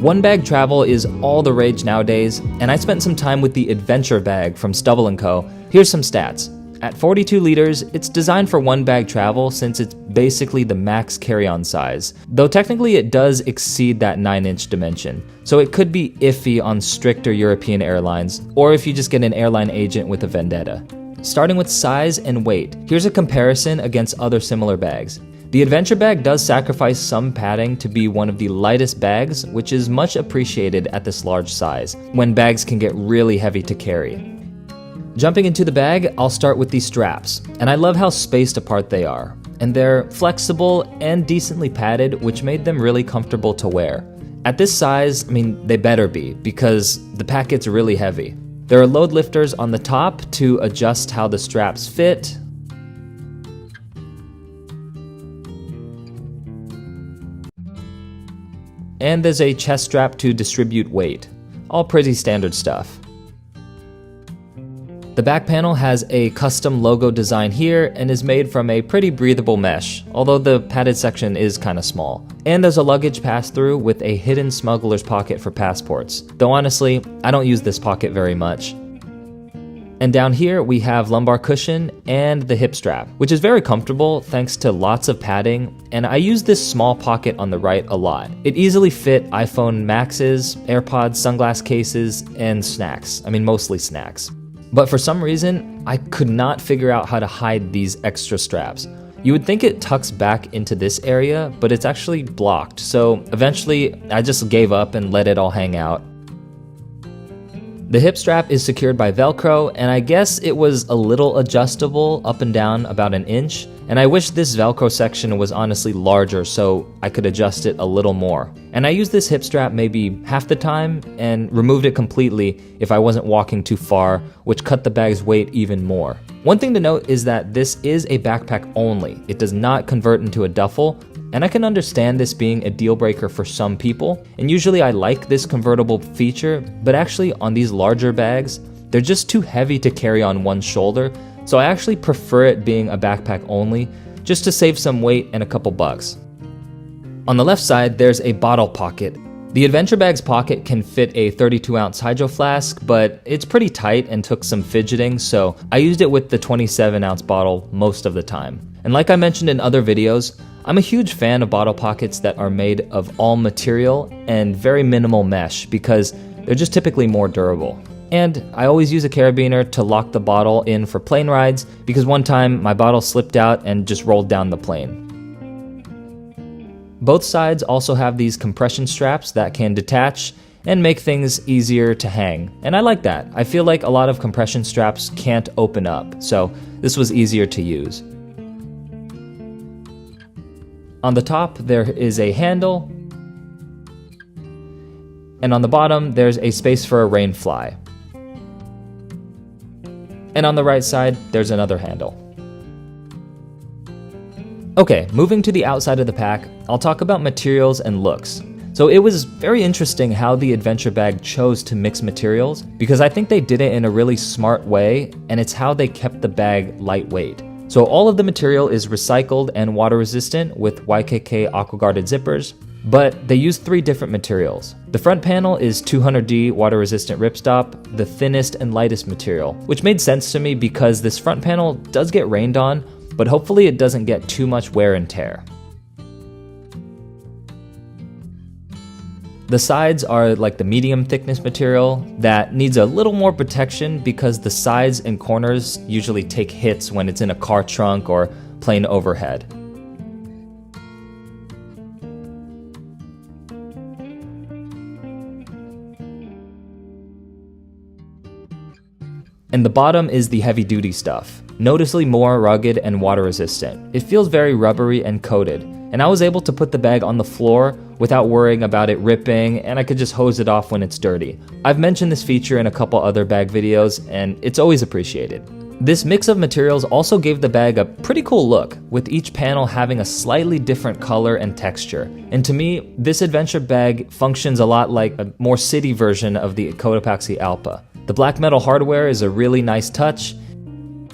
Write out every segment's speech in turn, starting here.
One bag travel is all the rage nowadays, and I spent some time with the Adventure bag from Stubble & Co. Here's some stats. At 42 liters, it's designed for one bag travel since it's basically the max carry-on size, though technically it does exceed that 9-inch dimension, so it could be iffy on stricter European airlines, or if you just get an airline agent with a vendetta. Starting with size and weight, here's a comparison against other similar bags. The Adventure bag does sacrifice some padding to be one of the lightest bags, which is much appreciated at this large size, when bags can get really heavy to carry. Jumping into the bag, I'll start with these straps, and I love how spaced apart they are. And they're flexible and decently padded, which made them really comfortable to wear. At this size, they better be, because the pack gets really heavy. There are load lifters on the top to adjust how the straps fit. And there's a chest strap to distribute weight. All pretty standard stuff. The back panel has a custom logo design here and is made from a pretty breathable mesh, although the padded section is kinda small. And there's a luggage pass-through with a hidden smuggler's pocket for passports, though honestly, I don't use this pocket very much. And down here we have lumbar cushion and the hip strap, which is very comfortable thanks to lots of padding, and I use this small pocket on the right a lot. It easily fit iPhone Maxes, AirPods, sunglass cases, and snacks. Mostly snacks. But for some reason, I could not figure out how to hide these extra straps. You would think it tucks back into this area, but it's actually blocked, so eventually I just gave up and let it all hang out. The hip strap is secured by Velcro, and I guess it was a little adjustable up and down about an inch, and I wish this Velcro section was honestly larger so I could adjust it a little more. And I used this hip strap maybe half the time and removed it completely if I wasn't walking too far, which cut the bag's weight even more. One thing to note is that this is a backpack only. It does not convert into a duffel, and I can understand this being a deal breaker for some people, and usually I like this convertible feature, but actually on these larger bags, they're just too heavy to carry on one shoulder, so I actually prefer it being a backpack only, just to save some weight and a couple bucks. On the left side, there's a bottle pocket. The Adventure bag's pocket can fit a 32-ounce hydro flask, but it's pretty tight and took some fidgeting, so I used it with the 27-ounce bottle most of the time. And like I mentioned in other videos, I'm a huge fan of bottle pockets that are made of all material and very minimal mesh because they're just typically more durable. And I always use a carabiner to lock the bottle in for plane rides because one time my bottle slipped out and just rolled down the plane. Both sides also have these compression straps that can detach and make things easier to hang, and I like that. I feel like a lot of compression straps can't open up, so this was easier to use. On the top, there is a handle, and on the bottom, there's a space for a rain fly. And on the right side, there's another handle. Okay, moving to the outside of the pack, I'll talk about materials and looks. So it was very interesting how the Adventure bag chose to mix materials, because I think they did it in a really smart way, and it's how they kept the bag lightweight. So all of the material is recycled and water resistant with YKK aqua guarded zippers, but they use 3 different materials. The front panel is 200D water resistant ripstop, the thinnest and lightest material, which made sense to me because this front panel does get rained on, but hopefully it doesn't get too much wear and tear. The sides are like the medium thickness material that needs a little more protection because the sides and corners usually take hits when it's in a car trunk or plane overhead. And the bottom is the heavy duty stuff, noticeably more rugged and water resistant. It feels very rubbery and coated, and I was able to put the bag on the floor without worrying about it ripping, and I could just hose it off when it's dirty. I've mentioned this feature in a couple other bag videos, and it's always appreciated. This mix of materials also gave the bag a pretty cool look, with each panel having a slightly different color and texture. And to me, this Adventure bag functions a lot like a more city version of the Cotopaxi Alpa. The black metal hardware is a really nice touch,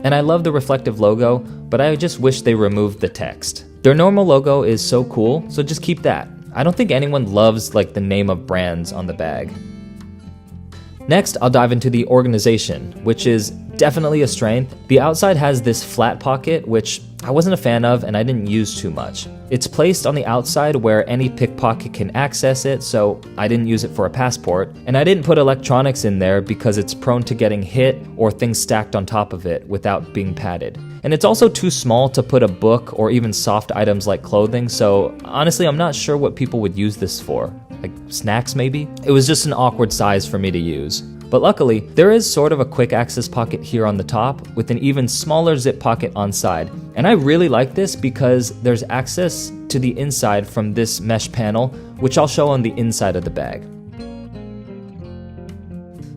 and I love the reflective logo, but I just wish they removed the text. Their normal logo is so cool, so just keep that. I don't think anyone loves like the name of brands on the bag. Next, I'll dive into the organization, which is definitely a strength. The outside has this flat pocket, which I wasn't a fan of and I didn't use too much. It's placed on the outside where any pickpocket can access it, so I didn't use it for a passport. And I didn't put electronics in there because it's prone to getting hit or things stacked on top of it without being padded. And it's also too small to put a book or even soft items like clothing, so honestly, I'm not sure what people would use this for. Like snacks maybe? It was just an awkward size for me to use. But luckily, there is sort of a quick access pocket here on the top with an even smaller zip pocket on side. And I really like this because there's access to the inside from this mesh panel, which I'll show on the inside of the bag.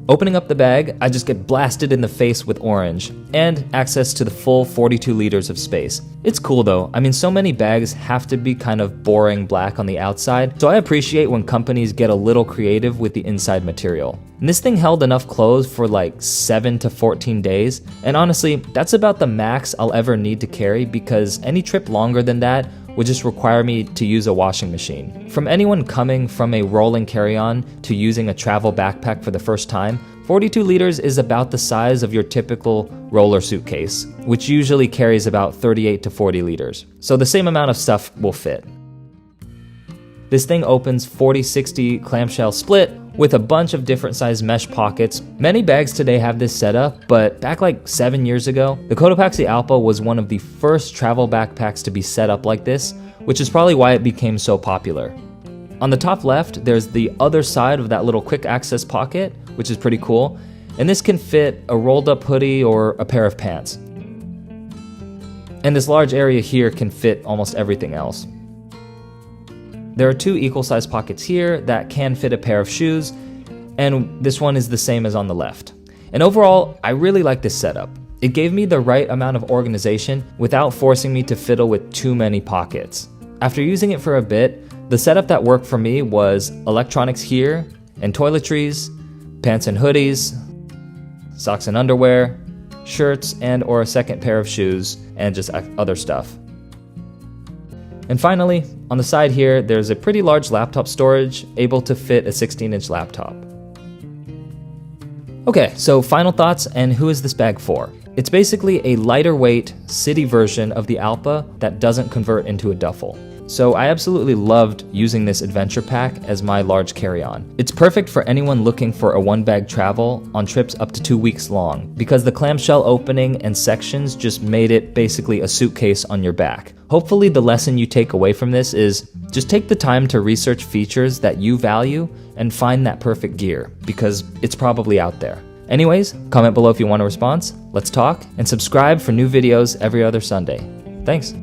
Opening up the bag, I just get blasted in the face with orange and access to the full 42 liters of space. It's cool though. I mean, so many bags have to be kind of boring black on the outside, so I appreciate when companies get a little creative with the inside material. And this thing held enough clothes for like 7 to 14 days, and honestly, that's about the max I'll ever need to carry because any trip longer than that would just require me to use a washing machine. From anyone coming from a rolling carry-on to using a travel backpack for the first time, 42 liters is about the size of your typical roller suitcase, which usually carries about 38 to 40 liters. So the same amount of stuff will fit. This thing opens 40-60 clamshell split with a bunch of different size mesh pockets. Many bags today have this setup, but back like 7 years ago, the Cotopaxi Alpa was one of the first travel backpacks to be set up like this, which is probably why it became so popular. On the top left, there's the other side of that little quick access pocket, which is pretty cool, and this can fit a rolled up hoodie or a pair of pants. And this large area here can fit almost everything else. There are two equal-sized pockets here that can fit a pair of shoes, and this one is the same as on the left. And overall, I really like this setup. It gave me the right amount of organization without forcing me to fiddle with too many pockets. After using it for a bit, the setup that worked for me was electronics here, and toiletries, pants and hoodies, socks and underwear, shirts and or a second pair of shoes, and just other stuff. And finally, on the side here, there's a pretty large laptop storage, able to fit a 16-inch laptop. Okay, so final thoughts, and who is this bag for? It's basically a lighter weight city version of the Alpa that doesn't convert into a duffel. So I absolutely loved using this adventure pack as my large carry-on. It's perfect for anyone looking for a one-bag travel on trips up to 2 weeks long, because the clamshell opening and sections just made it basically a suitcase on your back. Hopefully the lesson you take away from this is just take the time to research features that you value and find that perfect gear, because it's probably out there. Anyways, comment below if you want a response, let's talk, and subscribe for new videos every other Sunday. Thanks.